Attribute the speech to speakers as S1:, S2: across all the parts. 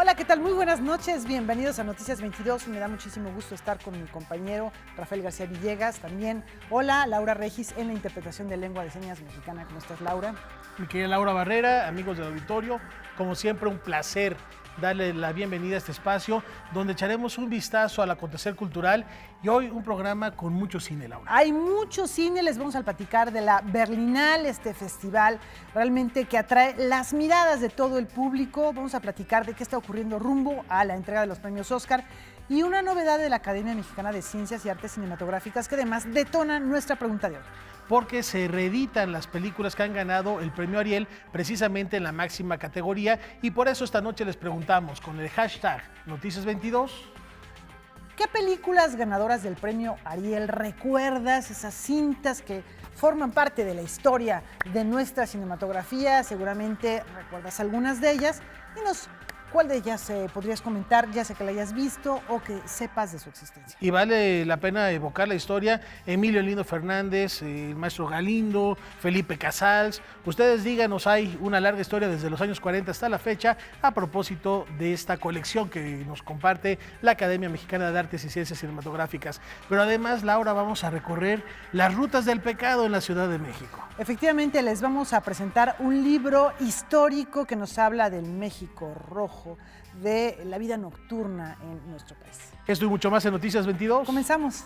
S1: Hola, ¿qué tal? Muy buenas noches, bienvenidos a Noticias 22. Me da muchísimo gusto estar con mi compañero Rafael García Villegas. También, hola, Laura Regis en la interpretación de lengua de señas mexicana. ¿Cómo estás, Laura?
S2: Mi querida Laura Barrera, amigos del auditorio, como siempre un placer darle la bienvenida a este espacio donde echaremos un vistazo al acontecer cultural y hoy un programa con mucho cine, Laura.
S1: Hay mucho cine, les vamos a platicar de la Berlinal, este festival realmente que atrae las miradas de todo el público. Vamos a platicar de qué está ocurriendo rumbo a la entrega de los premios Oscar y una novedad de la Academia Mexicana de Ciencias y Artes Cinematográficas que además detona nuestra pregunta de hoy.
S2: Porque se reeditan las películas que han ganado el premio Ariel precisamente en la máxima categoría y por eso esta noche les preguntamos con el hashtag Noticias22.
S1: ¿Qué películas ganadoras del premio Ariel recuerdas? Esas cintas que forman parte de la historia de nuestra cinematografía. Seguramente recuerdas algunas de ellas. Dinos, ¿cuál de ellas podrías comentar, ya sea que la hayas visto o que sepas de su existencia?
S2: Y vale la pena evocar la historia. Emilio Lindo Fernández, el maestro Galindo, Felipe Casals. Ustedes díganos, hay una larga historia desde los años 40 hasta la fecha a propósito de esta colección que nos comparte la Academia Mexicana de Artes y Ciencias Cinematográficas. Pero además, Laura, vamos a recorrer las rutas del pecado en la Ciudad de México.
S1: Efectivamente, les vamos a presentar un libro histórico que nos habla del México rojo, de la vida nocturna en nuestro país.
S2: Esto y mucho más en Noticias 22.
S1: Comenzamos.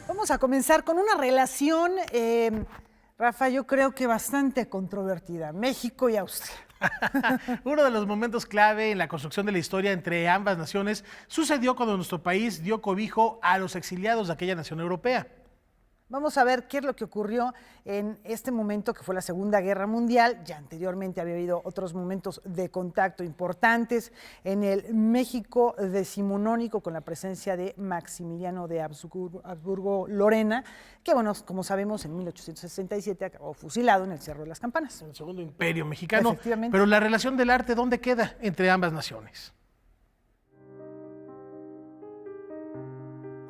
S1: Vamos a comenzar con una relación, Rafa, yo creo que bastante controvertida, México y Austria.
S2: Uno de los momentos clave en la construcción de la historia entre ambas naciones sucedió cuando nuestro país dio cobijo a los exiliados de aquella nación europea.
S1: Vamos a ver qué es lo que ocurrió en este momento que fue la Segunda Guerra Mundial. Ya anteriormente había habido otros momentos de contacto importantes en el México decimonónico con la presencia de Maximiliano de Habsburgo-Lorena, que bueno, como sabemos en 1867 acabó fusilado en el Cerro de las Campanas.
S2: El Segundo Imperio Mexicano.
S1: Efectivamente.
S2: Pero la relación del arte, ¿dónde queda entre ambas naciones?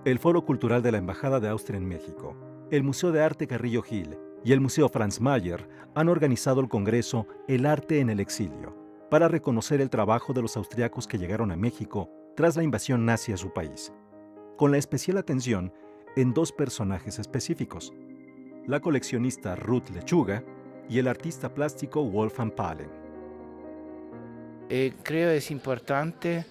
S3: El Foro Cultural de la Embajada de Austria en México, el Museo de Arte Carrillo Gil y el Museo Franz Mayer han organizado el congreso El Arte en el Exilio para reconocer el trabajo de los austriacos que llegaron a México tras la invasión nazi a su país, con la especial atención en dos personajes específicos, la coleccionista Ruth Lechuga y el artista plástico Wolfgang Pahlen.
S4: Creo es importante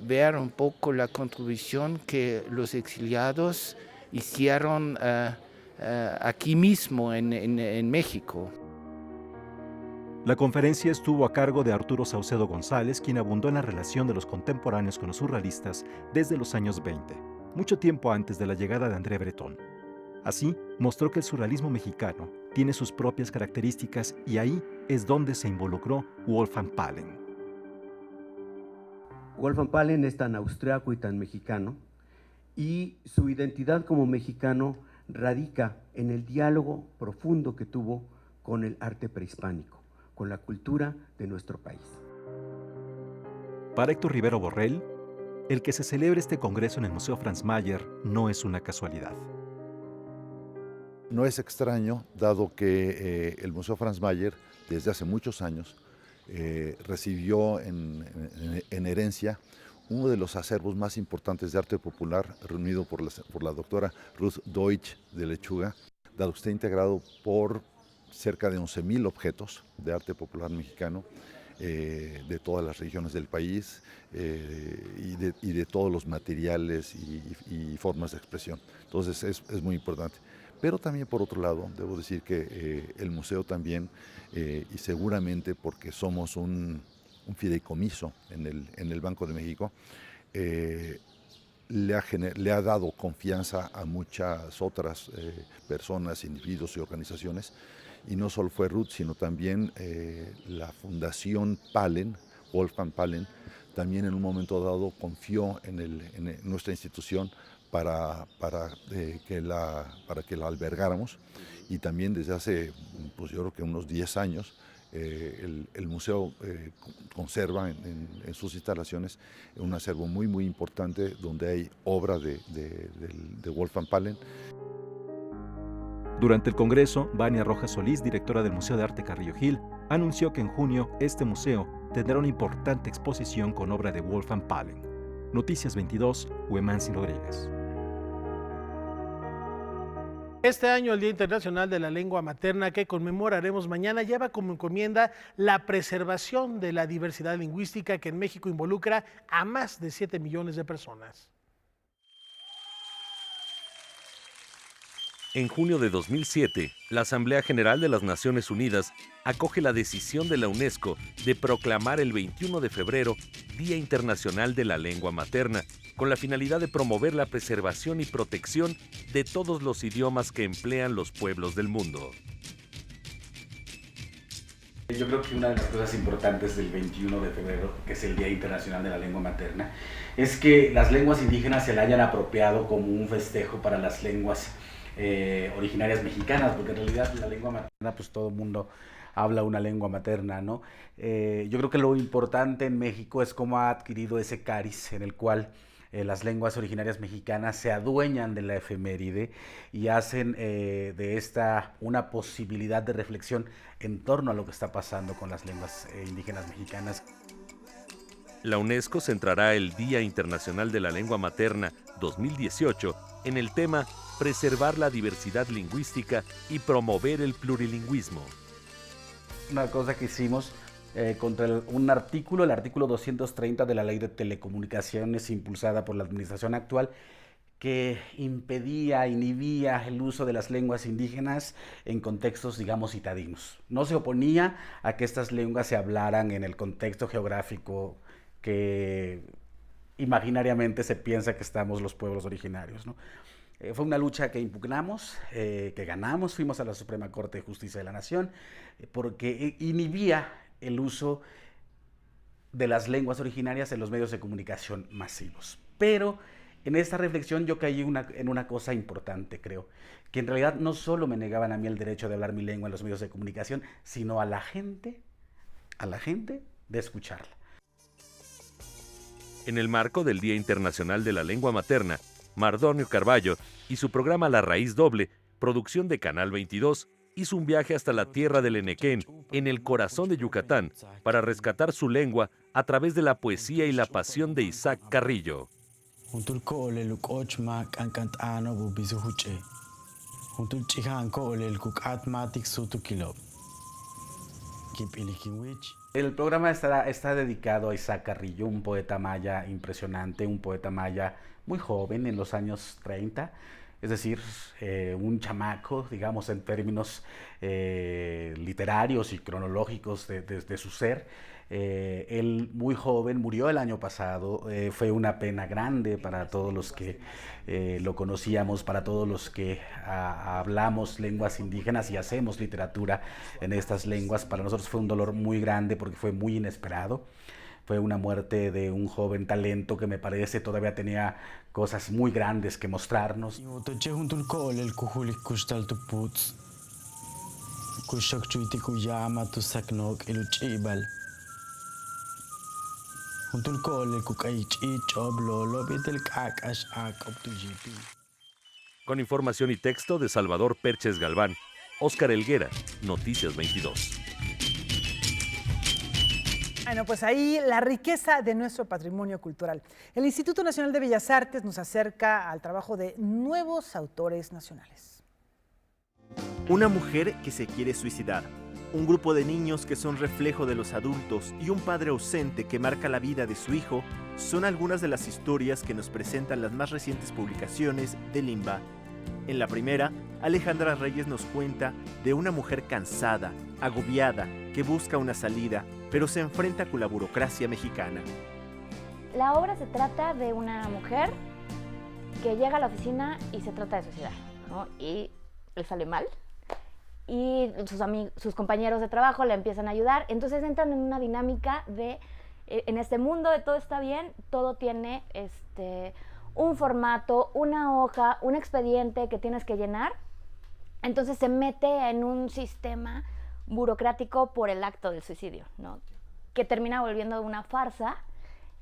S4: ver un poco la contribución que los exiliados hicieron aquí mismo en México.
S3: La conferencia estuvo a cargo de Arturo Saucedo González, quien abundó en la relación de los contemporáneos con los surrealistas desde los años 20, mucho tiempo antes de la llegada de André Breton. Así, mostró que el surrealismo mexicano tiene sus propias características y ahí es donde se involucró Wolfgang Pahlen.
S5: Wolfgang Pahlen es tan austriaco y tan mexicano, y su identidad como mexicano radica en el diálogo profundo que tuvo con el arte prehispánico, con la cultura de nuestro país.
S3: Para Héctor Rivero Borrell, el que se celebre este congreso en el Museo Franz Mayer no es una casualidad.
S6: No es extraño, dado que el Museo Franz Mayer, desde hace muchos años, recibió en herencia uno de los acervos más importantes de arte popular, reunido por la doctora Ruth Deutsch de Lechuga, dado que está integrado por cerca de 11,000 objetos de arte popular mexicano, de todas las regiones del país y de todos los materiales y formas de expresión. Entonces es muy importante. Pero también, por otro lado, debo decir que el museo también, y seguramente porque somos un fideicomiso en el Banco de México, le ha dado confianza a muchas otras personas, individuos y organizaciones, y no solo fue Ruth, sino también la Fundación Pahlen, Wolfgang Pahlen, también en un momento dado confió en nuestra institución para que la albergáramos, y también desde hace, pues yo creo que unos 10 años, el museo conserva en sus instalaciones un acervo muy, muy importante donde hay obra de Wolfgang Palen.
S3: Durante el Congreso, Vania Rojas Solís, directora del Museo de Arte Carrillo Gil, anunció que en junio este museo tendrá una importante exposición con obra de Wolfgang Palen. Noticias 22, Huemansi Rodríguez.
S2: Este año, el Día Internacional de la Lengua Materna, que conmemoraremos mañana, lleva como encomienda la preservación de la diversidad lingüística que en México involucra a más de 7 millones de personas.
S7: En junio de 2007, la Asamblea General de las Naciones Unidas acoge la decisión de la UNESCO de proclamar el 21 de febrero Día Internacional de la Lengua Materna, con la finalidad de promover la preservación y protección de todos los idiomas que emplean los pueblos del mundo.
S8: Yo creo que una de las cosas importantes del 21 de febrero, que es el Día Internacional de la Lengua Materna, es que las lenguas indígenas se la hayan apropiado como un festejo para las lenguas originarias mexicanas, porque en realidad la lengua materna, pues todo el mundo habla una lengua materna, ¿no? Yo creo que lo importante en México es cómo ha adquirido ese cariz en el cual las lenguas originarias mexicanas se adueñan de la efeméride y hacen de esta una posibilidad de reflexión en torno a lo que está pasando con las lenguas indígenas mexicanas.
S7: La UNESCO centrará el Día Internacional de la Lengua Materna 2018 en el tema Preservar la diversidad lingüística y promover el plurilingüismo.
S8: Una cosa que hicimos contra un artículo, el artículo 230 de la Ley de Telecomunicaciones impulsada por la administración actual, que inhibía el uso de las lenguas indígenas en contextos, digamos, citadinos. No se oponía a que estas lenguas se hablaran en el contexto geográfico que imaginariamente se piensa que estamos los pueblos originarios, ¿no? Fue una lucha que impugnamos, que ganamos, fuimos a la Suprema Corte de Justicia de la Nación, porque inhibía el uso de las lenguas originarias en los medios de comunicación masivos. Pero en esta reflexión yo caí en una cosa importante, creo, que en realidad no solo me negaban a mí el derecho de hablar mi lengua en los medios de comunicación, sino a la gente de escucharla.
S7: En el marco del Día Internacional de la Lengua Materna, Mardonio Carballo y su programa La Raíz Doble, producción de Canal 22, hizo un viaje hasta la tierra del Enequén, en el corazón de Yucatán, para rescatar su lengua a través de la poesía y la pasión de Isaac Carrillo.
S8: El programa está dedicado a Isaac Carrillo, un poeta maya impresionante, un poeta maya muy joven, en los años 30, es decir, un chamaco, digamos, en términos literarios y cronológicos de su ser. Él, muy joven, murió el año pasado. Fue una pena grande para todos los que lo conocíamos, para todos los que hablamos lenguas indígenas y hacemos literatura en estas lenguas. Para nosotros fue un dolor muy grande porque fue muy inesperado. Fue una muerte de un joven talento que me parece todavía tenía cosas muy grandes que mostrarnos.
S7: Con información y texto de Salvador Perches Galván, Óscar Helguera, Noticias 22.
S1: Bueno, pues ahí la riqueza de nuestro patrimonio cultural. El Instituto Nacional de Bellas Artes nos acerca al trabajo de nuevos autores nacionales.
S9: Una mujer que se quiere suicidar, un grupo de niños que son reflejo de los adultos y un padre ausente que marca la vida de su hijo son algunas de las historias que nos presentan las más recientes publicaciones de Limba. En la primera, Alejandra Reyes nos cuenta de una mujer cansada, agobiada, que busca una salida, pero se enfrenta con la burocracia mexicana.
S10: La obra se trata de una mujer que llega a la oficina y se trata de suicidar, ¿no? Y le sale mal. Y sus compañeros de trabajo le empiezan a ayudar. Entonces entran en una dinámica de, en este mundo de todo está bien, todo tiene un formato, una hoja, un expediente que tienes que llenar. Entonces se mete en un sistema burocrático por el acto del suicidio, ¿no? Que termina volviendo una farsa,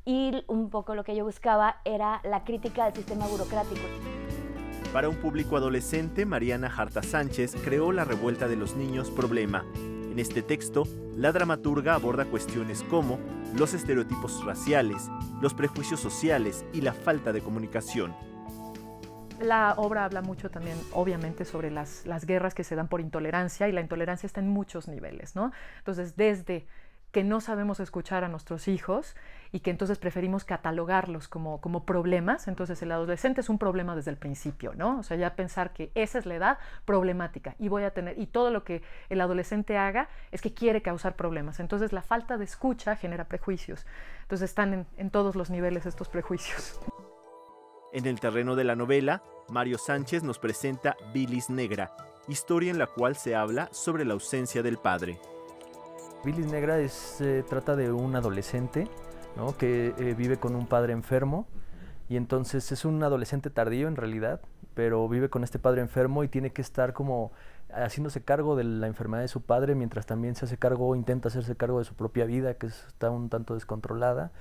S10: y un poco lo que yo buscaba era la crítica del sistema burocrático.
S9: Para un público adolescente, Mariana Jarta Sánchez creó La revuelta de los niños problema. En este texto, la dramaturga aborda cuestiones como los estereotipos raciales, los prejuicios sociales y la falta de comunicación.
S11: La obra habla mucho también, obviamente, sobre las guerras que se dan por intolerancia, y la intolerancia está en muchos niveles, ¿no? Entonces, desde que no sabemos escuchar a nuestros hijos y que entonces preferimos catalogarlos como problemas. Entonces el adolescente es un problema desde el principio, ¿no? O sea, ya pensar que esa es la edad problemática y todo lo que el adolescente haga es que quiere causar problemas. Entonces la falta de escucha genera prejuicios. Entonces están en todos los niveles estos prejuicios.
S9: En el terreno de la novela, Mario Sánchez nos presenta Bilis Negra, historia en la cual se habla sobre la ausencia del padre.
S12: Bilis Negra trata de un adolescente, ¿no? Que vive con un padre enfermo, y entonces es un adolescente tardío en realidad, pero vive con este padre enfermo y tiene que estar como haciéndose cargo de la enfermedad de su padre, mientras también intenta hacerse cargo de su propia vida, que está un tanto descontrolada,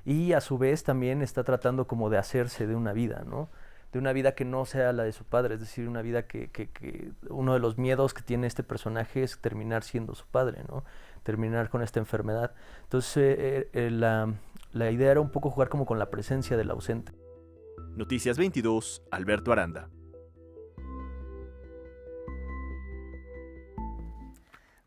S12: y a su vez también está tratando como de hacerse de una vida, ¿no? De una vida que no sea la de su padre, es decir, una vida que uno de los miedos que tiene este personaje es terminar siendo su padre, ¿no? Terminar con esta enfermedad. Entonces la idea era un poco jugar como con la presencia del ausente.
S9: Noticias 22, Alberto Aranda.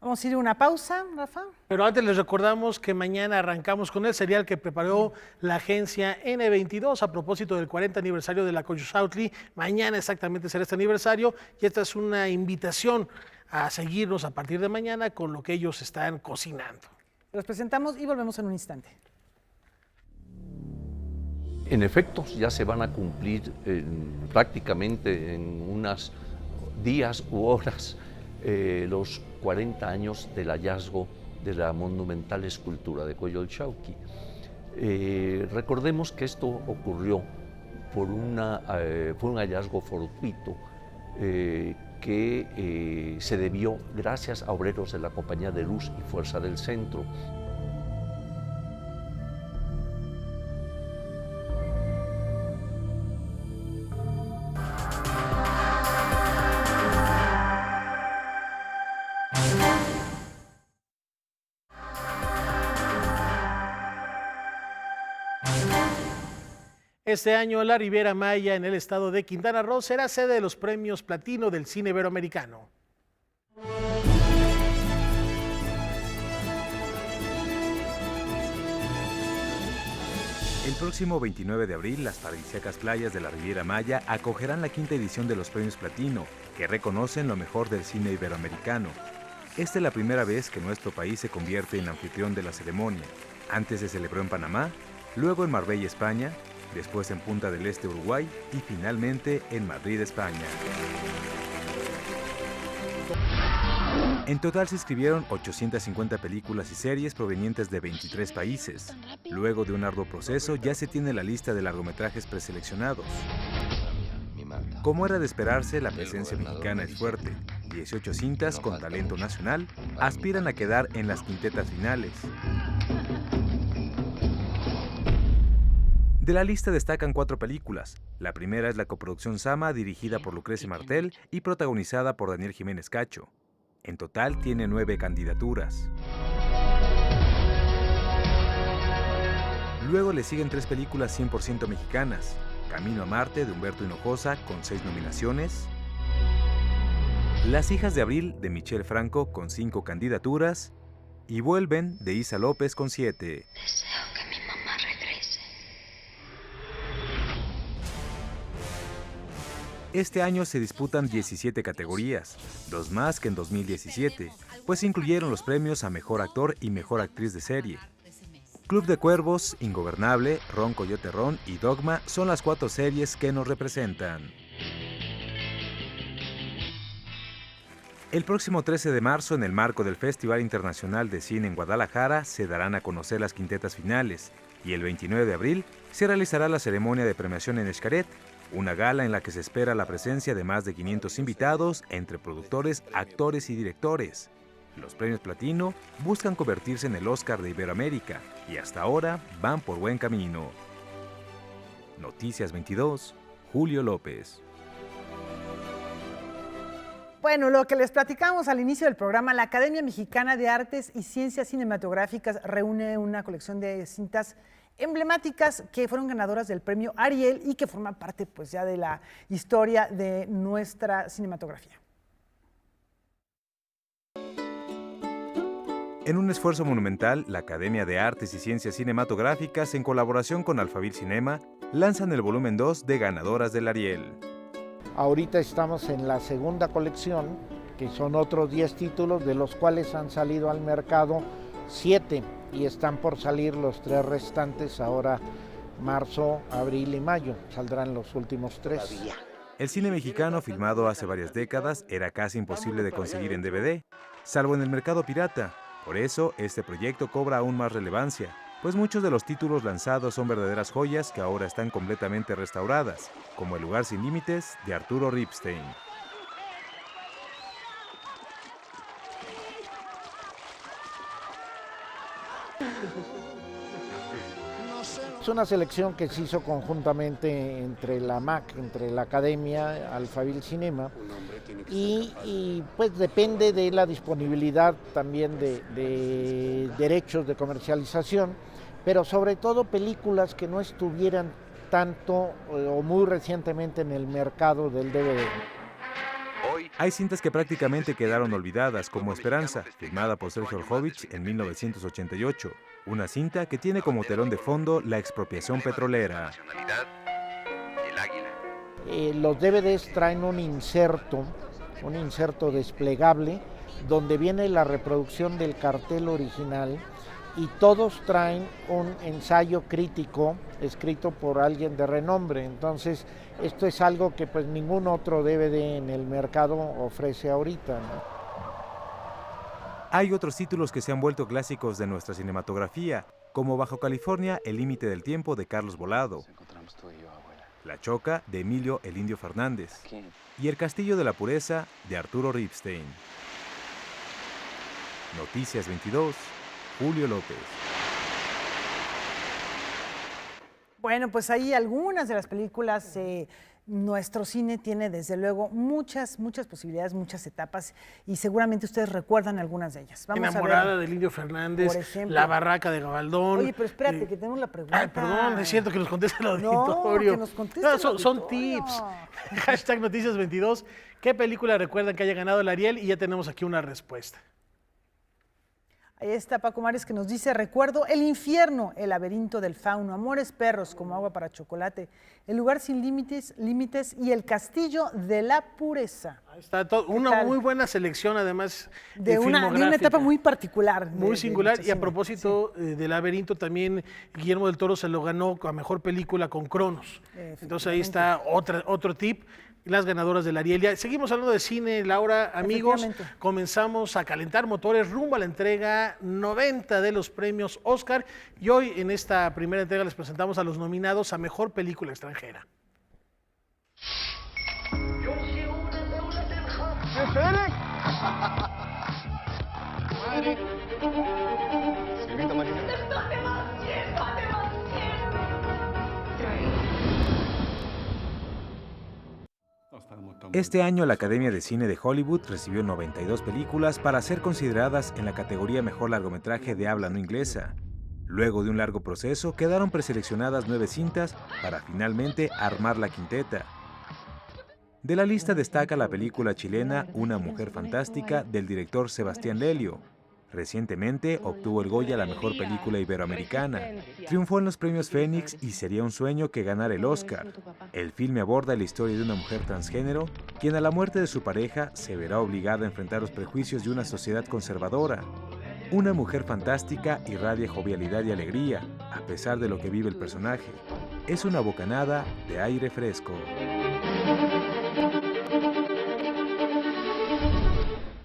S1: Vamos a ir a una pausa, Rafa.
S2: Pero antes les recordamos que mañana arrancamos con el serial que preparó la agencia N22 a propósito del 40 aniversario de la Coyuxautli. Mañana exactamente será este aniversario, y esta es una invitación a seguirnos a partir de mañana con lo que ellos están cocinando.
S1: Los presentamos y volvemos en un instante.
S13: En efecto, ya se van a cumplir prácticamente en unos días u horas los 40 años del hallazgo de la monumental escultura de Coyolxauhqui. Recordemos que esto ocurrió fue un hallazgo fortuito que se debió gracias a obreros de la Compañía de Luz y Fuerza del Centro.
S2: Este año la Riviera Maya en el estado de Quintana Roo será sede de los premios Platino del cine iberoamericano.
S14: El próximo 29 de abril, las paradisíacas playas de la Riviera Maya acogerán la quinta edición de los premios Platino, que reconocen lo mejor del cine iberoamericano. Esta es la primera vez que nuestro país se convierte en anfitrión de la ceremonia. Antes se celebró en Panamá, luego en Marbella, España, después en Punta del Este, Uruguay, y finalmente en Madrid, España. En total se inscribieron 850 películas y series provenientes de 23 países. Luego de un arduo proceso, ya se tiene la lista de largometrajes preseleccionados. Como era de esperarse, la presencia mexicana es fuerte. 18 cintas con talento nacional aspiran a quedar en las quintetas finales. De la lista destacan 4 películas. La primera es la coproducción Sama, dirigida por Lucrecia Martel y protagonizada por Daniel Jiménez Cacho. En total tiene 9 candidaturas. Luego le siguen 3 películas 100% mexicanas. Camino a Marte, de Humberto Hinojosa, con 6 nominaciones. Las hijas de Abril, de Michelle Franco, con 5 candidaturas. Y Vuelven, de Isa López, con 7.
S15: Deseo que mi mamá regrese.
S14: Este año se disputan 17 categorías, 2 más que en 2017, pues incluyeron los premios a Mejor Actor y Mejor Actriz de Serie. Club de Cuervos, Ingobernable, Ron Coyote Ron y Dogma son las 4 series que nos representan. El próximo 13 de marzo, en el marco del Festival Internacional de Cine en Guadalajara, se darán a conocer las quintetas finales, y el 29 de abril se realizará la ceremonia de premiación en Xcaret, una gala en la que se espera la presencia de más de 500 invitados entre productores, actores y directores. Los premios Platino buscan convertirse en el Oscar de Iberoamérica y hasta ahora van por buen camino. Noticias 22, Julio López.
S1: Bueno, lo que les platicamos al inicio del programa, la Academia Mexicana de Artes y Ciencias Cinematográficas reúne una colección de cintas emblemáticas que fueron ganadoras del premio Ariel y que forman parte pues ya de la historia de nuestra cinematografía.
S14: En un esfuerzo monumental, la Academia de Artes y Ciencias Cinematográficas, en colaboración con Alphaville Cinema, lanzan el volumen 2 de Ganadoras del Ariel.
S16: Ahorita estamos en la segunda colección, que son otros 10 títulos, de los cuales han salido al mercado 7 y están por salir los 3 restantes ahora, marzo, abril y mayo. Saldrán los últimos 3.
S14: El cine mexicano, filmado hace varias décadas, era casi imposible de conseguir en DVD, salvo en el mercado pirata. Por eso, este proyecto cobra aún más relevancia, pues muchos de los títulos lanzados son verdaderas joyas que ahora están completamente restauradas, como El lugar sin límites, de Arturo Ripstein.
S16: Es una selección que se hizo conjuntamente entre la MAC, entre la Academia, Alphaville Cinema, y pues depende de la disponibilidad también de derechos de comercialización, pero sobre todo películas que no estuvieran tanto o muy recientemente en el mercado del DVD.
S14: Hay cintas que prácticamente quedaron olvidadas, como Esperanza, filmada por Sergio Oljovich en 1988, una cinta que tiene como telón de fondo la expropiación petrolera.
S16: Los DVDs traen un inserto desplegable, donde viene la reproducción del cartel original, y todos traen un ensayo crítico escrito por alguien de renombre. Entonces, esto es algo que pues ningún otro DVD en el mercado ofrece ahorita, ¿no?
S14: Hay otros títulos que se han vuelto clásicos de nuestra cinematografía, como Bajo California, El límite del tiempo, de Carlos Volado, La Choca, de Emilio El Indio Fernández, y El castillo de la pureza, de Arturo Ripstein. Noticias 22, Julio López.
S1: Bueno, pues ahí algunas de las películas, nuestro cine tiene desde luego muchas posibilidades, muchas etapas, y seguramente ustedes recuerdan algunas de ellas. Vamos
S2: Enamorada
S1: a ver,
S2: del Indio Fernández,
S1: por ejemplo,
S2: La barraca de Gabaldón.
S1: Oye, pero espérate, que tenemos la pregunta.
S2: Ay, perdón, es cierto que nos contesta el
S1: No,
S2: auditorio.
S1: que nos conteste el
S2: son
S1: auditorio.
S2: tips. Hashtag Noticias 22. ¿Qué película recuerdan que haya ganado el Ariel? Y ya tenemos aquí una respuesta.
S1: Ahí está Paco Mares, que nos dice: recuerdo El infierno, El laberinto del fauno, Amores perros, Como agua para chocolate, El lugar sin límites y El castillo de la pureza.
S2: Ahí está una muy buena selección, además
S1: de una etapa muy particular.
S2: Muy singular. Y a propósito del laberinto, también Guillermo del Toro se lo ganó a mejor película con Cronos. Entonces ahí está otro tip. Las ganadoras del Ariel. Ya seguimos hablando de cine, Laura. Amigos, comenzamos a calentar motores rumbo a la entrega 90 de los premios Oscar, y hoy en esta primera entrega les presentamos a los nominados a Mejor Película Extranjera.
S14: Este año la Academia de Cine de Hollywood recibió 92 películas para ser consideradas en la categoría Mejor Largometraje de habla no inglesa. Luego de un largo proceso, quedaron preseleccionadas 9 cintas para finalmente armar la quinteta. De la lista destaca la película chilena Una mujer fantástica, del director Sebastián Lelio. Recientemente obtuvo el Goya a la mejor película iberoamericana. Triunfó en los premios Fénix y Sería un sueño que ganara el Oscar. El filme aborda la historia de una mujer transgénero, quien a la muerte de su pareja se verá obligada a enfrentar los prejuicios de una sociedad conservadora. Una mujer fantástica irradia jovialidad y alegría, a pesar de lo que vive el personaje. Es una bocanada de aire fresco.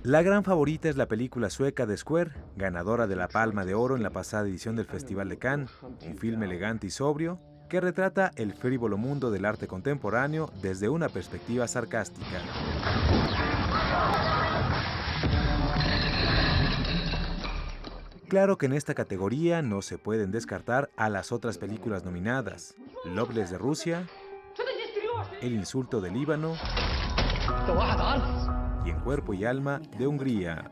S14: La gran favorita es la película sueca The Square, ganadora de la Palma de Oro en la pasada edición del Festival de Cannes, un filme elegante y sobrio que retrata el frívolo mundo del arte contemporáneo desde una perspectiva sarcástica. Claro que en esta categoría no se pueden descartar a las otras películas nominadas: Loveless de Rusia, El insulto del Líbano y En cuerpo y alma de Hungría.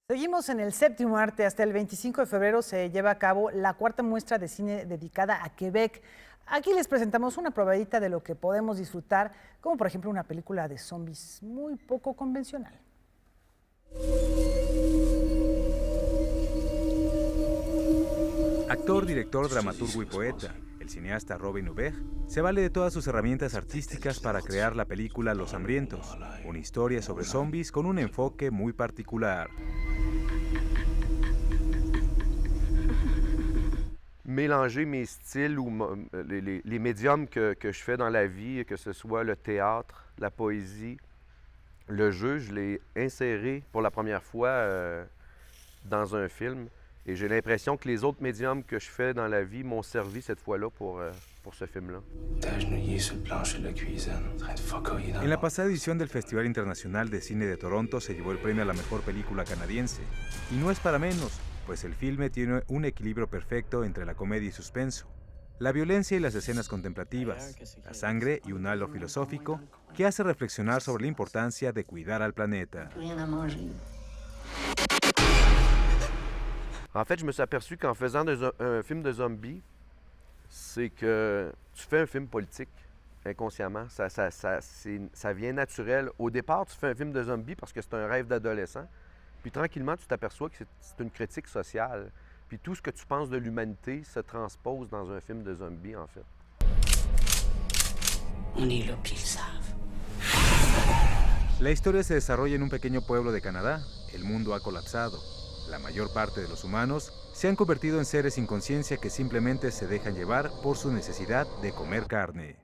S1: Seguimos en el séptimo arte. Hasta el 25 de febrero se lleva a cabo la cuarta muestra de cine dedicada a Quebec. Aquí les presentamos una probadita de lo que podemos disfrutar, como por ejemplo una película de zombies muy poco convencional.
S14: Actor, director, dramaturgo y poeta, el cineasta Robin Hubert se vale de todas sus herramientas artísticas para crear la película Los Hambrientos, una historia sobre zombies con un enfoque muy particular.
S17: Mélanger mes styles ou les médiums que je fais dans la vie, que ce soit le théâtre, la poésie, le jeu, je l'ai inséré pour la première fois dans un film. Et j'ai l'impression que les autres médiums que je fais dans la vie m'ont servi cette fois-là pour ce film-là.
S14: En la pasada edición del Festival Internacional de Cine de Toronto se llevó el premio a la mejor película canadiense. Y no es para menos, pues el filme tiene un equilibrio perfecto entre la comedia y suspenso, la violencia y las escenas contemplativas, la sangre y un halo filosófico que hace reflexionar sobre la importancia de cuidar al planeta.
S17: En fait, je me suis aperçu qu'en faisant un film de zombies, c'est que tu fais un film politique inconsciemment. Ça vient naturel. Au départ, tu fais un film de zombies parce que c'est un rêve d'adolescent. Puis tranquillement, tu t'aperçois que c'est une critique sociale. Puis tout ce que tu penses de l'humanité se transpose dans un film de zombies, en fait.
S15: On est là, puis ils savent.
S14: La historia se desarrolla en un pequeño pueblo de Canadá. El mundo ha colapsado. La mayor parte de los humanos se han convertido en seres sin conciencia que simplemente se dejan llevar por su necesidad de comer carne.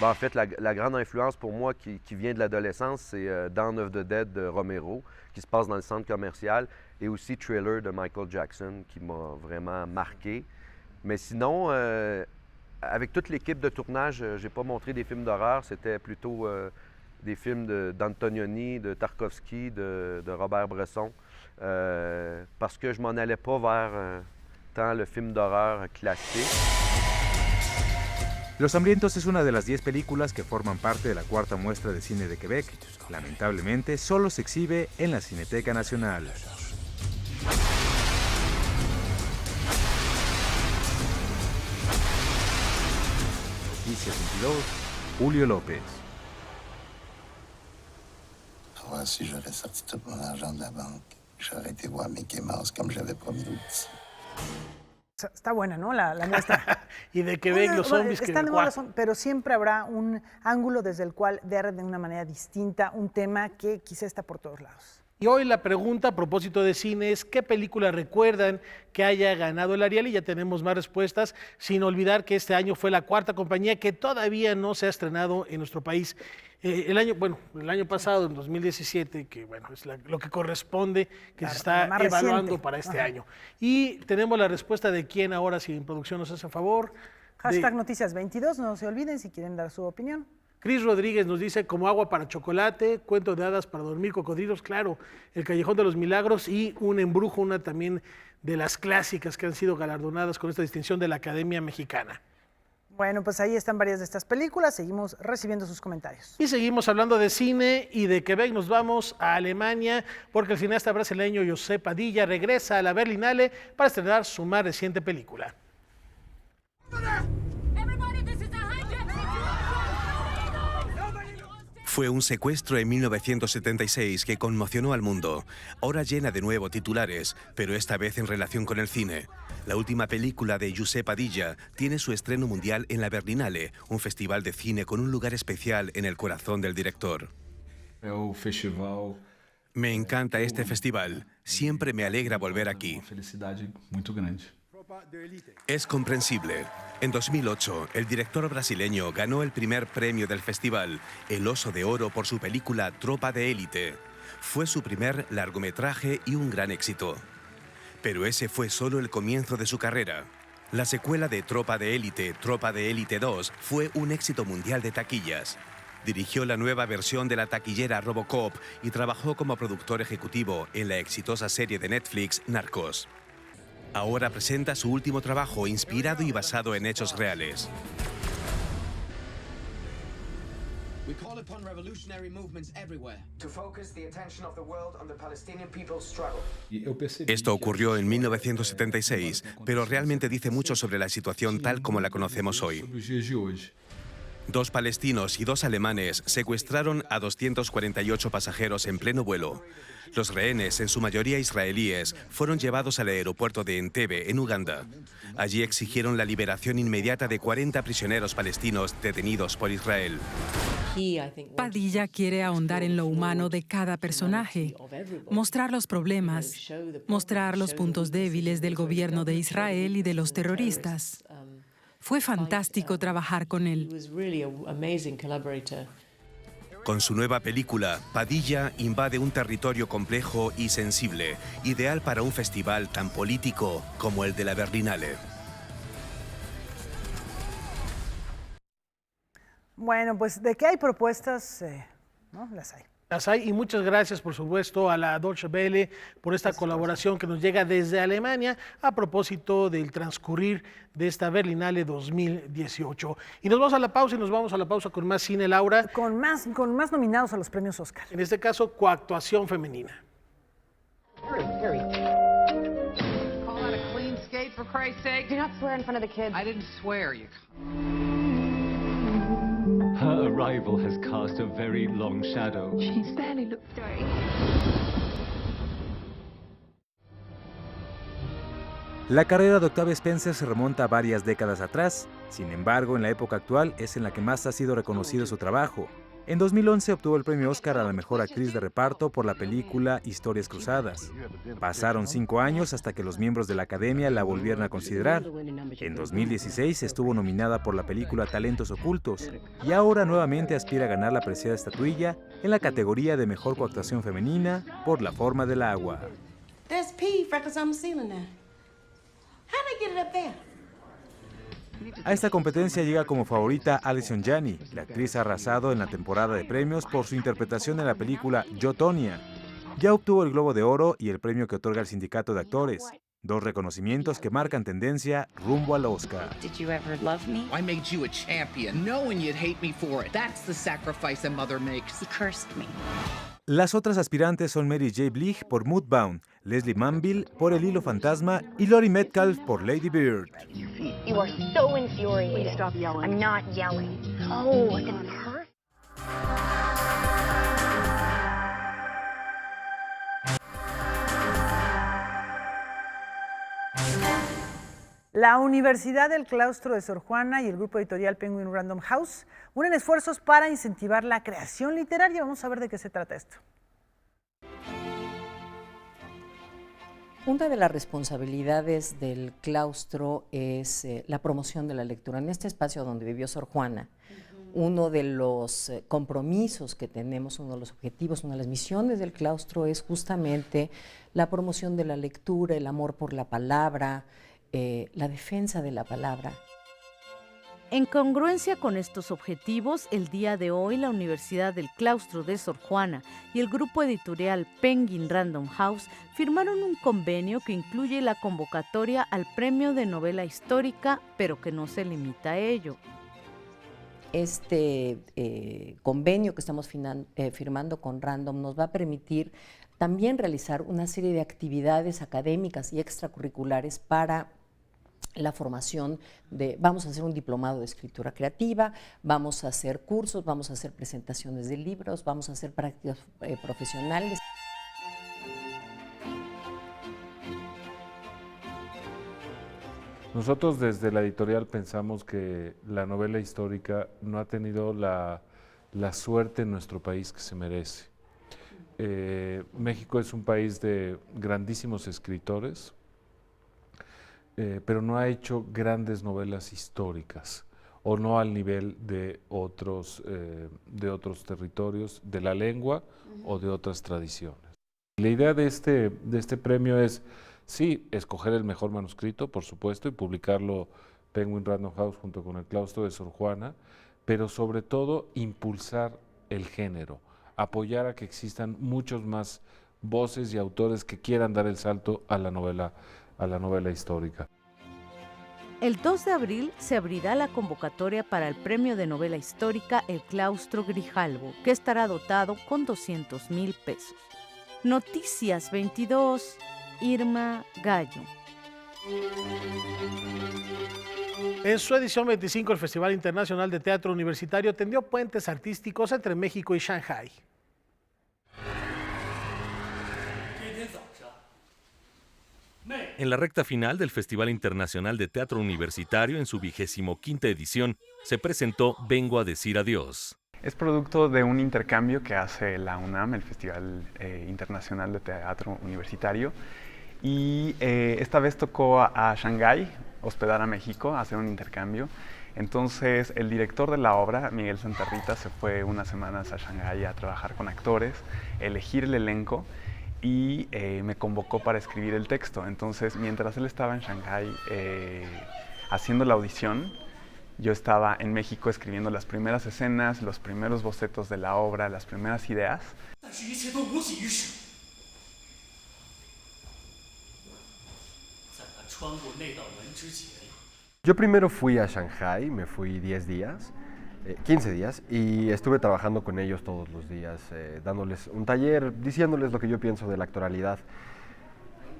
S17: Ben, en fait, la grande influence pour moi qui vient de l'adolescence, c'est Dawn of the Dead de Romero, qui se passe dans le centre commercial, et aussi Thriller de Michael Jackson, qui m'a vraiment marqué. Mais sinon, avec toute l'équipe de tournage, j'ai pas montré des films d'horreur, c'était plutôt des films d'Antonioni, de Tarkovsky, de Robert Bresson, parce que je m'en allais pas vers tant le film d'horreur classique.
S14: Los Hambrientos es una de las 10 películas que forman parte de la cuarta muestra de cine de Quebec. Lamentablemente, solo se exhibe en la Cineteca Nacional. Noticias 22, Julio López.
S18: Ouais, si j'aurais sorti tout mon argent de la banque, j'aurais été voir Mickey Mouse comme j'avais promis aux petits.
S1: Está buena, ¿no? La muestra.
S2: Y de Quebec, los zombies que
S1: están de moda, pero siempre habrá un ángulo desde el cual ver de una manera distinta un tema que quizá está por todos lados.
S2: Y hoy la pregunta a propósito de cine es ¿qué película recuerdan que haya ganado el Ariel? Y ya tenemos más respuestas, sin olvidar que este año fue la cuarta compañía que todavía no se ha estrenado en nuestro país. El año pasado, en 2017, que bueno, es lo que corresponde, que se está evaluando reciente para este año. Y tenemos la respuesta de quién ahora, si en producción nos hace favor.
S1: Hashtag Noticias 22, no se olviden si quieren dar su opinión.
S2: Cris Rodríguez nos dice Como agua para chocolate, Cuento de hadas para dormir, Cocodrilos, claro, El Callejón de los Milagros y Un embrujo, una también de las clásicas que han sido galardonadas con esta distinción de la Academia Mexicana.
S1: Bueno, pues ahí están varias de estas películas, seguimos recibiendo sus comentarios.
S2: Y seguimos hablando de cine y de Quebec nos vamos a Alemania porque el cineasta brasileño José Padilla regresa a la Berlinale para estrenar su más reciente película.
S19: Fue un secuestro en 1976 que conmocionó al mundo. Ahora llena de nuevo titulares, pero esta vez en relación con el cine. La última película de José Padilla tiene su estreno mundial en la Berlinale, un festival de cine con un lugar especial en el corazón del director. Me encanta este festival. Siempre me alegra volver aquí. Es comprensible. En 2008, el director brasileño ganó el primer premio del festival, el Oso de Oro, por su película Tropa de Élite. Fue su primer largometraje y un gran éxito. Pero ese fue solo el comienzo de su carrera. La secuela de Tropa de Élite 2, fue un éxito mundial de taquillas. Dirigió la nueva versión de la taquillera RoboCop y trabajó como productor ejecutivo en la exitosa serie de Netflix Narcos. Ahora presenta su último trabajo inspirado y basado en hechos reales. Esto ocurrió en 1976, pero realmente dice mucho sobre la situación tal como la conocemos hoy. 2 palestinos y 2 alemanes secuestraron a 248 pasajeros en pleno vuelo. Los rehenes, en su mayoría israelíes, fueron llevados al aeropuerto de Entebbe, en Uganda. Allí exigieron la liberación inmediata de 40 prisioneros palestinos detenidos por Israel.
S20: Padilla quiere ahondar en lo humano de cada personaje, mostrar los problemas, mostrar los puntos débiles del gobierno de Israel y de los terroristas. Fue fantástico trabajar con él.
S19: Con su nueva película, Padilla invade un territorio complejo y sensible, ideal para un festival tan político como el de la Berlinale.
S1: Bueno, pues de que hay propuestas, ¿no? Las hay.
S2: Las hay, y muchas gracias, por supuesto, a la Deutsche Welle por esta colaboración que nos llega desde Alemania a propósito del transcurrir de esta Berlinale 2018. Y nos vamos a la pausa con más cine, Laura.
S1: Con más nominados a los premios Oscar.
S2: En este caso, coactuación femenina.
S21: Call out a clean skate, for Christ's sake.
S10: Do not swear in front of the kids.
S21: I didn't swear, you.
S22: Her arrival has cast a very long shadow.
S10: She's barely looked dirty.
S14: La carrera de Octavia Spencer se remonta a varias décadas atrás. Sin embargo, en la época actual es en la que más ha sido reconocido su trabajo. En 2011 obtuvo el premio Oscar a la mejor actriz de reparto por la película Historias Cruzadas. Pasaron 5 años hasta que los miembros de la Academia la volvieron a considerar. En 2016 estuvo nominada por la película Talentos Ocultos y ahora nuevamente aspira a ganar la preciada estatuilla en la categoría de mejor coactuación femenina por La Forma del Agua.
S23: There's pee freckles on the ceiling now. How'd they get it up there?
S14: A esta competencia llega como favorita Allison Janney. La actriz ha arrasado en la temporada de premios por su interpretación en la película Yo, Tonya. Ya obtuvo el Globo de Oro y el premio que otorga el Sindicato de Actores. 2 reconocimientos que marcan tendencia rumbo al Oscar.
S21: Did you ever love me? I made you a champion, knowing you'd hate me for it. That's the sacrifice a mother makes. He cursed me.
S14: Las otras aspirantes son Mary J. Blige por Moodbound, Leslie Manville por El Hilo Fantasma y Laurie Metcalf por Lady Bird.
S10: You are so infuriating. Please stop yelling. I'm not yelling. Oh, it's perfect.
S1: La Universidad del Claustro de Sor Juana y el grupo editorial Penguin Random House unen esfuerzos para incentivar la creación literaria. Vamos a ver de qué se trata esto.
S24: Una de las responsabilidades del claustro es la promoción de la lectura. En este espacio donde vivió Sor Juana, uno de los compromisos que tenemos, uno de los objetivos, una de las misiones del claustro es justamente la promoción de la lectura, el amor por la palabra, la defensa de la palabra.
S25: En congruencia con estos objetivos, el día de hoy la Universidad del Claustro de Sor Juana y el grupo editorial Penguin Random House firmaron un convenio que incluye la convocatoria al Premio de Novela Histórica, pero que no se limita a ello.
S24: Este convenio que estamos firmando con Random nos va a permitir también realizar una serie de actividades académicas y extracurriculares para la formación vamos a hacer un diplomado de escritura creativa, vamos a hacer cursos, vamos a hacer presentaciones de libros, vamos a hacer prácticas profesionales.
S26: Nosotros desde la editorial pensamos que la novela histórica no ha tenido la suerte en nuestro país que se merece. México es un país de grandísimos escritores, pero no ha hecho grandes novelas históricas, o no al nivel de otros territorios, de la lengua o de otras tradiciones. La idea de este premio es, sí, escoger el mejor manuscrito, por supuesto, y publicarlo Penguin Random House junto con el Claustro de Sor Juana, pero sobre todo impulsar el género, apoyar a que existan muchos más voces y autores que quieran dar el salto a la novela histórica.
S25: El 2 de abril se abrirá la convocatoria para el Premio de Novela Histórica El Claustro Grijalbo, que estará dotado con 200,000 pesos. Noticias 22, Irma Gallo.
S2: En su edición 25, el Festival Internacional de Teatro Universitario tendió puentes artísticos entre México y Shanghái.
S3: En la recta final del Festival Internacional de Teatro Universitario, en su 25ª edición, se presentó Vengo a decir adiós.
S4: Es producto de un intercambio que hace la UNAM, el Festival Internacional de Teatro Universitario, y esta vez tocó a Shanghái hospedar a México, hacer un intercambio. Entonces el director de la obra, Miguel Santarrita, se fue unas semanas a Shanghái a trabajar con actores, elegir el elenco, y me convocó para escribir el texto. Entonces, mientras él estaba en Shanghái haciendo la audición, yo estaba en México escribiendo las primeras escenas, los primeros bocetos de la obra, las primeras ideas.
S5: Yo primero fui a Shanghái, me fui 10 días. 15 días y estuve trabajando con ellos todos los días, dándoles un taller, diciéndoles lo que yo pienso de la actoralidad.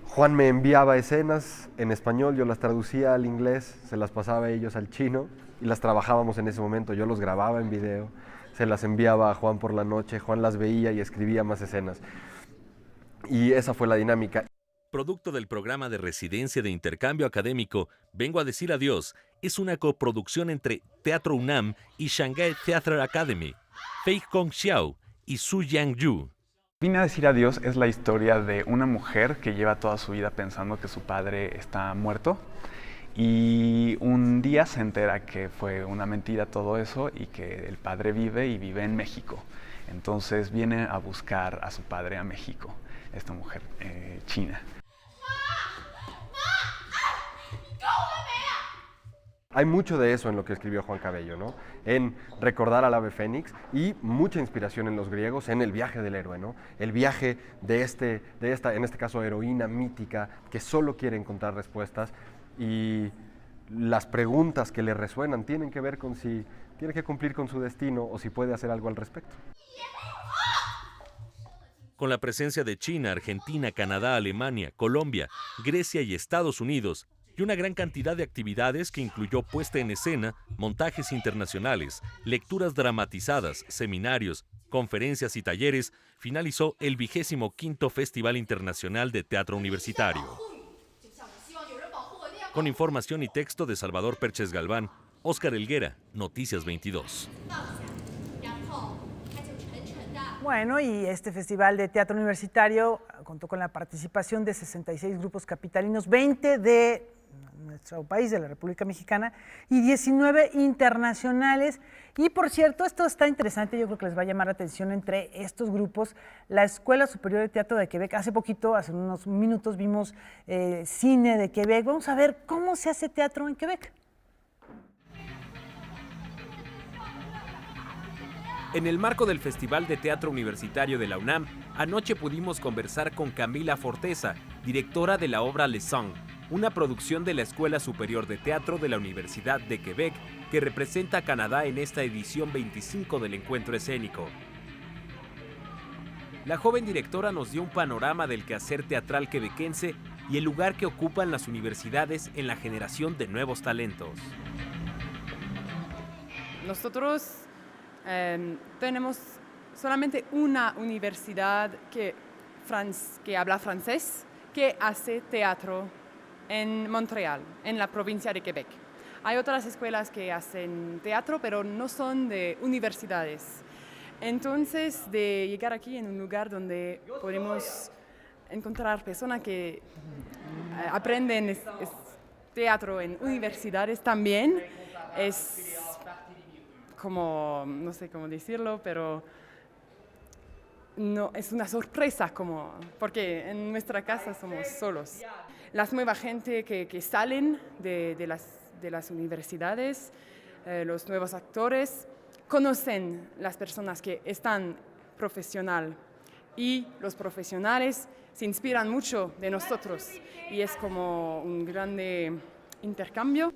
S5: Juan me enviaba escenas en español, yo las traducía al inglés, se las pasaba a ellos al chino y las trabajábamos en ese momento. Yo los grababa en video, se las enviaba a Juan por la noche, Juan las veía y escribía más escenas. Y esa fue la dinámica.
S3: Producto del programa de residencia de intercambio académico Vengo a decir adiós, es una coproducción entre Teatro UNAM y Shanghai Theatre Academy, Fei Kong Xiao y Su Yang-yu.
S4: Vine a decir adiós es la historia de una mujer que lleva toda su vida pensando que su padre está muerto y un día se entera que fue una mentira todo eso y que el padre vive y vive en México. Entonces viene a buscar a su padre a México, esta mujer china.
S5: Hay mucho de eso en lo que escribió Juan Cabello, ¿no? En recordar al ave fénix y mucha inspiración en los griegos, en el viaje del héroe, ¿no? El viaje de esta, en este caso, heroína mítica que solo quiere encontrar respuestas y las preguntas que le resuenan tienen que ver con si tiene que cumplir con su destino o si puede hacer algo al respecto.
S3: Con la presencia de China, Argentina, Canadá, Alemania, Colombia, Grecia y Estados Unidos, y una gran cantidad de actividades que incluyó puesta en escena, montajes internacionales, lecturas dramatizadas, seminarios, conferencias y talleres, finalizó el 25º Festival Internacional de Teatro Universitario. Con información y texto de Salvador Perches Galván, Óscar Helguera, Noticias 22.
S1: Bueno, y este Festival de Teatro Universitario contó con la participación de 66 grupos capitalinos, 20 de nuestro país, de la República Mexicana, y 19 internacionales. Y por cierto, esto está interesante, yo creo que les va a llamar la atención entre estos grupos, la Escuela Superior de Teatro de Quebec. Hace poquito, hace unos minutos, vimos cine de Quebec. Vamos a ver cómo se hace teatro en Quebec.
S6: En el marco del Festival de Teatro Universitario de la UNAM, anoche pudimos conversar con Camila Forteza, directora de la obra Les Sons, una producción de la Escuela Superior de Teatro de la Universidad de Quebec, que representa a Canadá en esta edición 25 del encuentro escénico. La joven directora nos dio un panorama del quehacer teatral quebequense y el lugar que ocupan las universidades en la generación de nuevos talentos.
S7: Nosotros tenemos solamente una universidad que habla francés, que hace teatro en Montreal, en la provincia de Quebec. Hay otras escuelas que hacen teatro, pero no son de universidades. Entonces, de llegar aquí en un lugar donde podemos encontrar personas que aprenden teatro en universidades también es como, no sé cómo decirlo, pero no, es una sorpresa, porque en nuestra casa somos solos. Las nuevas gente que salen de las universidades, los nuevos actores, conocen las personas que están profesional y los profesionales se inspiran mucho de nosotros y es como un grande intercambio.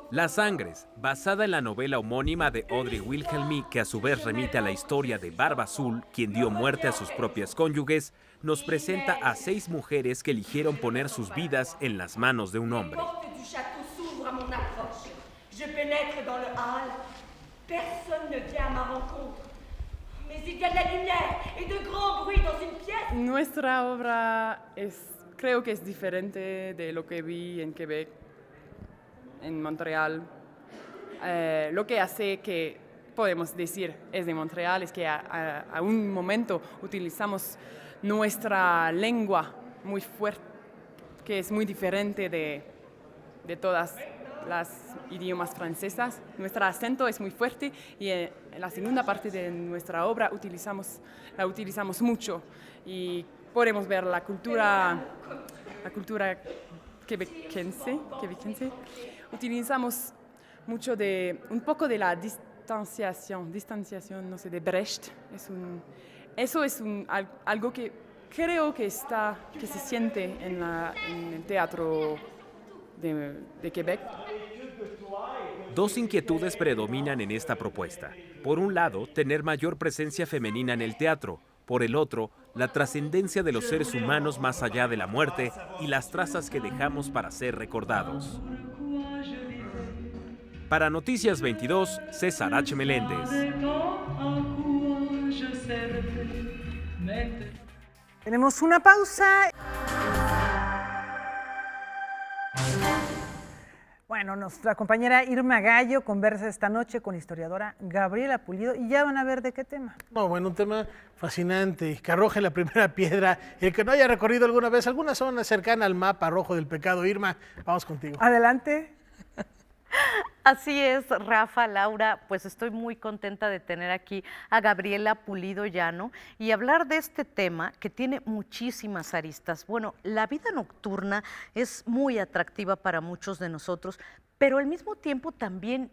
S6: Las Sangres, basada en la novela homónima de Audrey Wilhelmy, que a su vez remite a la historia de Barba Azul, quien dio muerte a sus propias cónyuges, nos presenta a 6 mujeres que eligieron poner sus vidas en las manos de un hombre.
S7: Nuestra obra creo que es diferente de lo que vi en Quebec, en Montreal. Lo que hace que podemos decir es de Montreal es que a un momento utilizamos nuestra lengua muy fuerte, que es muy diferente de todas las idiomas francesas. Nuestro acento es muy fuerte y en la segunda parte de nuestra obra la utilizamos mucho y podemos ver la cultura quebequense. Utilizamos mucho un poco de la distanciación, no sé, de Brecht. Eso es algo que creo que se siente en el teatro de Quebec.
S6: 2 inquietudes predominan en esta propuesta. Por un lado, tener mayor presencia femenina en el teatro. Por el otro, la trascendencia de los seres humanos más allá de la muerte y las trazas que dejamos para ser recordados. Para Noticias 22, César H. Meléndez.
S1: Tenemos una pausa. Bueno, nuestra compañera Irma Gallo conversa esta noche con la historiadora Gabriela Pulido y ya van a ver de qué tema.
S2: No, bueno, un tema fascinante, que arroje la primera piedra. El que no haya recorrido alguna vez alguna zona cercana al mapa rojo del pecado. Irma, vamos contigo.
S1: Adelante.
S8: Así es, Rafa, Laura, pues estoy muy contenta de tener aquí a Gabriela Pulido Llano y hablar de este tema que tiene muchísimas aristas. Bueno, la vida nocturna es muy atractiva para muchos de nosotros, pero al mismo tiempo también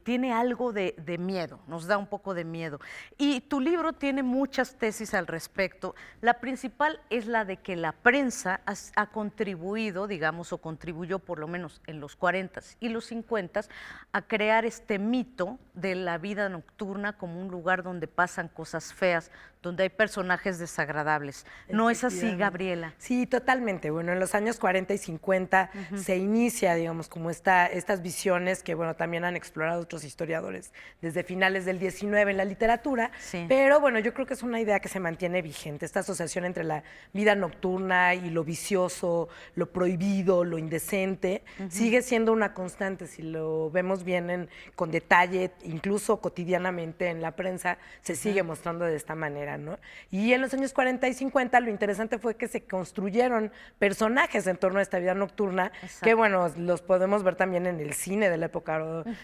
S8: tiene algo de miedo, nos da un poco de miedo. Y tu libro tiene muchas tesis al respecto. La principal es la de que la prensa ha contribuido, digamos, o contribuyó por lo menos en los 40s y los 50s a crear este mito de la vida nocturna como un lugar donde pasan cosas feas, donde hay personajes desagradables. ¿No es así, Gabriela?
S9: Sí, totalmente. Bueno, en los años 40 y 50 se inicia, digamos, como estas visiones que, bueno, también han explorado otros historiadores desde finales del 19 en la literatura.
S8: Sí.
S9: Pero, bueno, yo creo que es una idea que se mantiene vigente. Esta asociación entre la vida nocturna y lo vicioso, lo prohibido, lo indecente, sigue siendo una constante. Si lo vemos bien con detalle, incluso cotidianamente en la prensa, se sigue mostrando de esta manera, ¿no? Y en los años 40 y 50 lo interesante fue que se construyeron personajes en torno a esta vida nocturna, que bueno, los podemos ver también en el cine de la época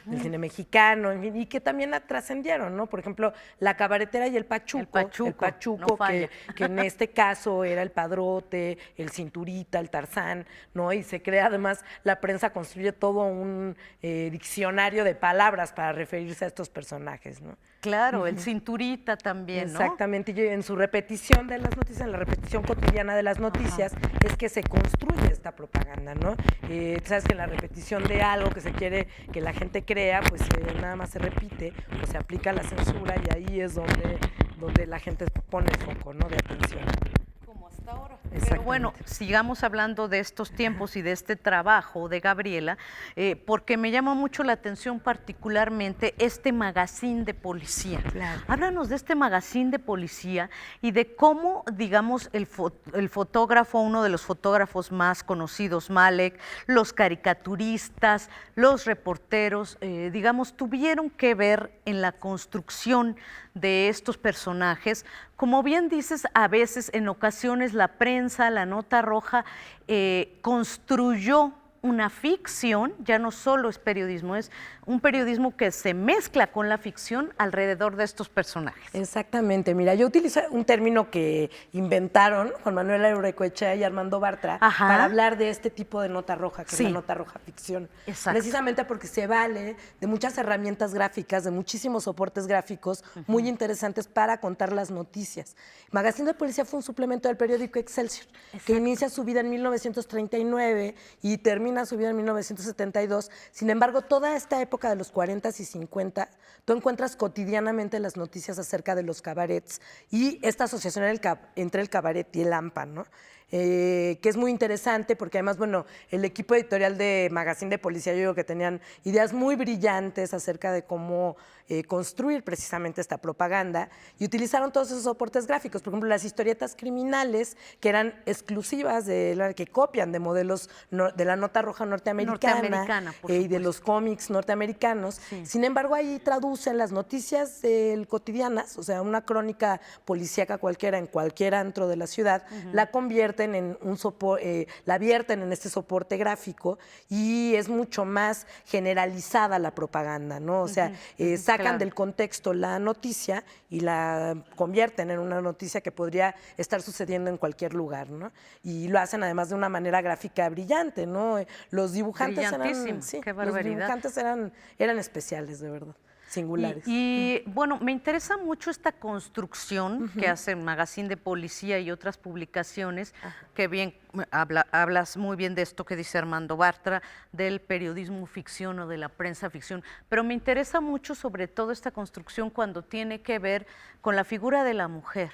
S9: del cine mexicano, en fin, y que también trascendieron, ¿no? Por ejemplo, la cabaretera y el pachuco
S8: no falla.
S9: que en este caso era el padrote, el cinturita, el tarzán, ¿no? Y se crea además, la prensa construye todo un diccionario de palabras para referirse a estos personajes, ¿no?
S8: Claro, el cinturita también, ¿no?
S9: Exactamente, y en su repetición de las noticias, en la repetición cotidiana de las noticias, es que se construye esta propaganda, ¿no? Sabes que en la repetición de algo que se quiere que la gente crea, pues nada más se repite o se aplica la censura y ahí es donde la gente pone el foco, ¿no? De atención.
S8: Como hasta ahora. Pero bueno, sigamos hablando de estos tiempos y de este trabajo de Gabriela, porque me llama mucho la atención particularmente este magazine de policía.
S9: Claro.
S8: Háblanos de este magazine de policía y de cómo, digamos, el fotógrafo, uno de los fotógrafos más conocidos, Malek, los caricaturistas, los reporteros, digamos, tuvieron que ver en la construcción de estos personajes. Como bien dices, a veces, en ocasiones, la prensa, la nota roja, construyó
S25: una ficción, ya no solo es periodismo, es un periodismo que se mezcla con la ficción alrededor de estos personajes.
S9: Exactamente, mira, yo utilicé un término que inventaron Juan Manuel Aurrecoechea y Armando Bartra para hablar de este tipo de nota roja, que es la nota roja ficción.
S25: Exacto.
S9: Precisamente porque se vale de muchas herramientas gráficas, de muchísimos soportes gráficos muy interesantes para contar las noticias. Magazine de Policía fue un suplemento del periódico Excelsior, que inicia su vida en 1939 y termina su vida en 1972. Sin embargo, toda esta época de los 40s y 50, tú encuentras cotidianamente las noticias acerca de los cabarets y esta asociación entre el cabaret y el AMPA, ¿no? Que es muy interesante porque además, bueno, el equipo editorial de Magazine de Policía, yo digo que tenían ideas muy brillantes acerca de cómo construir precisamente esta propaganda y utilizaron todos esos soportes gráficos, por ejemplo, las historietas criminales que eran exclusivas, que copian de modelos de la nota roja norteamericana y de los cómics norteamericanos. Sí. Sin embargo, ahí traducen las noticias cotidianas, o sea, una crónica policíaca cualquiera en cualquier antro de la ciudad, la convierten en un soporte, la vierten en este soporte gráfico y es mucho más generalizada la propaganda, ¿no? O sea, sacan del contexto la noticia y la convierten en una noticia que podría estar sucediendo en cualquier lugar, ¿no? Y lo hacen además de una manera gráfica brillante, ¿no? Los dibujantes eran especiales, de verdad. Singulares.
S25: Y bueno, me interesa mucho esta construcción que hace Magazine de Policía y otras publicaciones, que bien hablas muy bien de esto que dice Armando Bartra, del periodismo ficción o de la prensa ficción, pero me interesa mucho sobre todo esta construcción cuando tiene que ver con la figura de la mujer,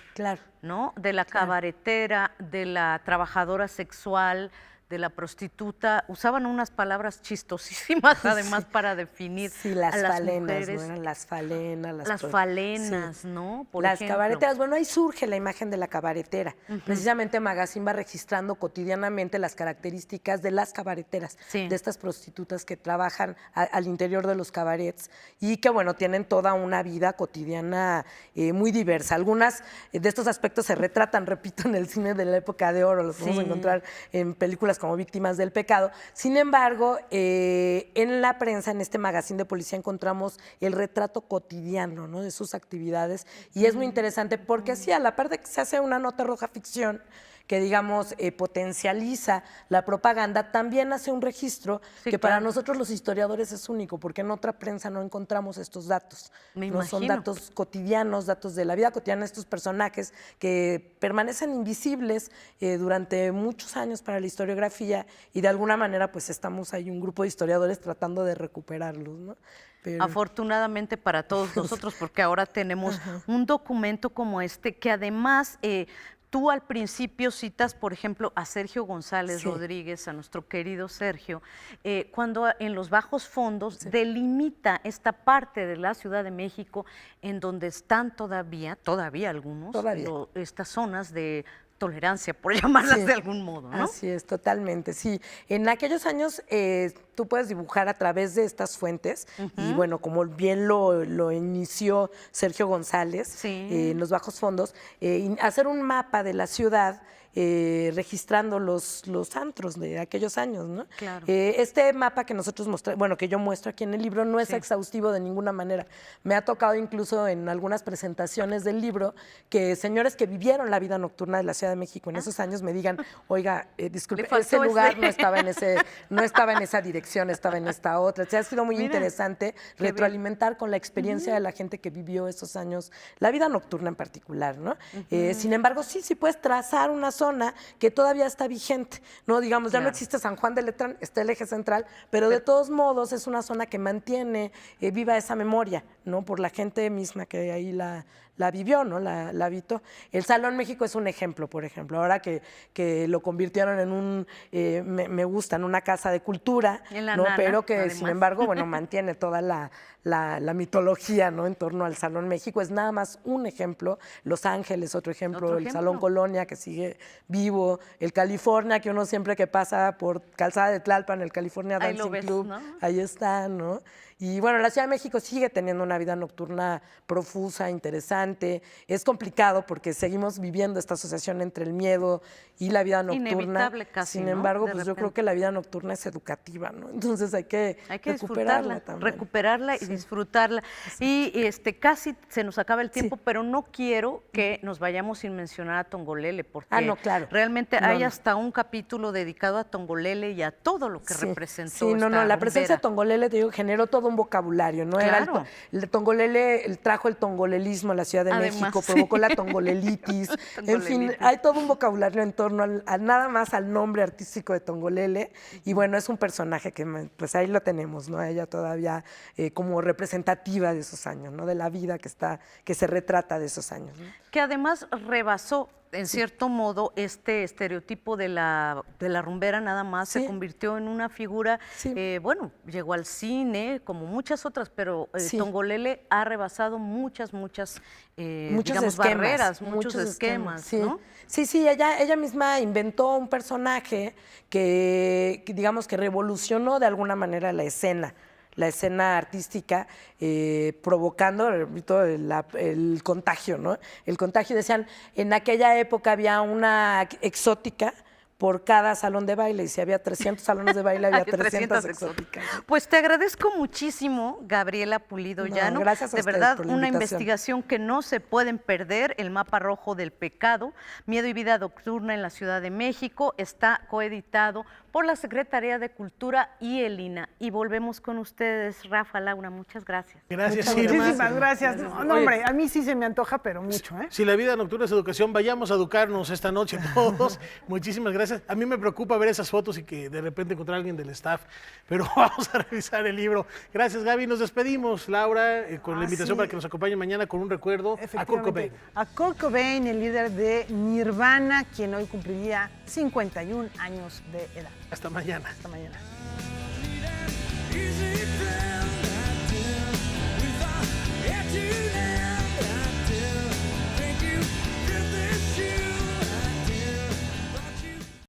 S25: ¿no? De la cabaretera, de la trabajadora sexual, de la prostituta, usaban unas palabras chistosísimas además para definir
S9: las
S25: a las
S9: falenas,
S25: mujeres.
S9: ¿no? Eran las falenas.
S25: Las falenas, ¿no?
S9: Por las cabareteras, bueno, ahí surge la imagen de la cabaretera. Precisamente Magazine va registrando cotidianamente las características de las cabareteras, de estas prostitutas que trabajan al interior de los cabarets y que, bueno, tienen toda una vida cotidiana muy diversa. Algunas de estos aspectos se retratan, repito, en el cine de la época de oro, los podemos encontrar en películas como Víctimas del Pecado. Sin embargo, en la prensa, en este Magazine de Policía, encontramos el retrato cotidiano, ¿no? De sus actividades y es muy interesante porque sí, a la par de que se hace una nota roja ficción que, digamos, potencializa la propaganda, también hace un registro que para nosotros los historiadores es único, porque en otra prensa no encontramos estos datos. No son datos cotidianos, datos de la vida cotidiana de estos personajes que permanecen invisibles durante muchos años para la historiografía y de alguna manera pues estamos ahí un grupo de historiadores tratando de recuperarlos, ¿no?
S25: Afortunadamente para todos nosotros, porque ahora tenemos un documento como este que además tú al principio citas, por ejemplo, a Sergio González Rodríguez, a nuestro querido Sergio, cuando en los bajos fondos delimita esta parte de la Ciudad de México en donde están todavía algunos, estas zonas de tolerancia, por llamarlas de algún modo, ¿no?
S9: Así es, totalmente, sí. En aquellos años tú puedes dibujar a través de estas fuentes y bueno, como bien lo inició Sergio González en los bajos fondos, hacer un mapa de la ciudad registrando los antros de aquellos años, ¿no?
S25: Claro.
S9: Este mapa que nosotros que yo muestro aquí en el libro no es exhaustivo de ninguna manera. Me ha tocado incluso en algunas presentaciones del libro que señores que vivieron la vida nocturna de la Ciudad de México en esos años me digan, oiga, disculpe, ese lugar no estaba en esa dirección, estaba en esta otra. O sea, ha sido muy interesante retroalimentar con la experiencia de la gente que vivió esos años, la vida nocturna en particular, ¿no? Sin embargo, sí puedes trazar una zona que todavía está vigente, ¿no? Digamos, ya no existe San Juan de Letrán, está el eje central, pero de todos modos es una zona que mantiene viva esa memoria, ¿no? Por la gente misma que ahí la vivió, ¿no? La habitó. El Salón México es un ejemplo, por ejemplo, ahora que lo convirtieron en me gusta, en una casa de cultura, ¿no? Pero que además, sin embargo, bueno, mantiene toda la mitología, ¿no? En torno al Salón México, es nada más un ejemplo. Los Ángeles, otro ejemplo, el Salón Colonia, que sigue vivo, el California, que uno siempre que pasa por Calzada de Tlalpan, el California Dancing Club, ¿no? Ahí está, ¿no? Y bueno, la Ciudad de México sigue teniendo una vida nocturna profusa, interesante. fascinante. Es complicado porque seguimos viviendo esta asociación entre el miedo y la vida nocturna.
S8: Inevitable casi,
S9: Sin
S8: ¿no?
S9: embargo,
S8: De
S9: pues yo
S8: repente.
S9: creo que la vida nocturna es educativa, ¿no? Entonces hay que recuperarla también.
S8: Recuperarla y disfrutarla. Y casi se nos acaba el tiempo, pero no quiero que nos vayamos sin mencionar a Tongolele, porque
S9: no, claro.
S8: realmente
S9: No,
S8: hay
S9: no.
S8: hasta un capítulo dedicado a Tongolele y a todo lo que representó.
S9: Sí, no,
S8: esta
S9: la presencia de
S8: rumbera.
S9: Tongolele, te digo, generó todo un vocabulario, ¿no? Era
S8: Claro.
S9: el Tongolele, trajo el tongolelismo a la Ciudad de
S8: Además,
S9: México,
S8: sí.
S9: provocó la tongolelitis. En fin, hay todo un vocabulario en torno a nada más al nombre artístico de Tongolele. Y bueno, es un personaje que, pues ahí lo tenemos, ¿no? Ella todavía como representativa de esos años, ¿no? De la vida que se retrata de esos años, ¿no?
S8: Que además rebasó, en cierto modo, este estereotipo de la rumbera nada más, se convirtió en una figura, bueno, llegó al cine, como muchas otras, pero Tongolele ha rebasado muchas digamos, barreras, muchos esquemas, ¿no?
S9: Sí, ella misma inventó un personaje que digamos que revolucionó de alguna manera la escena artística, provocando, repito, el contagio, ¿no? El contagio, decían, en aquella época había una exótica por cada salón de baile, y si había 300 salones de baile, había 300 exóticas.
S8: Pues te agradezco muchísimo, Gabriela Pulido Llano.
S9: Gracias a
S8: de
S9: ustedes
S8: verdad,
S9: por la
S8: una
S9: invitación.
S8: investigación que no se pueden perder, El mapa rojo del pecado, Miedo y vida nocturna en la Ciudad de México, está coeditado por la Secretaría de Cultura y el INA. Y volvemos con ustedes, Rafa, Laura, muchas gracias.
S2: Gracias,
S1: Muchísimas gracias. No, hombre, a mí sí se me antoja, pero mucho, ¿eh?
S2: Si la vida nocturna es educación, vayamos a educarnos esta noche todos. Muchísimas gracias. A mí me preocupa ver esas fotos y que de repente encontrar a alguien del staff, pero vamos a revisar el libro. Gracias, Gaby. Nos despedimos, Laura, con la invitación para que nos acompañe mañana con un recuerdo a Kurt Cobain.
S1: A Kurt Cobain, el líder de Nirvana, quien hoy cumpliría 51 años de edad.
S2: Hasta mañana.
S1: Hasta mañana.
S11: Easy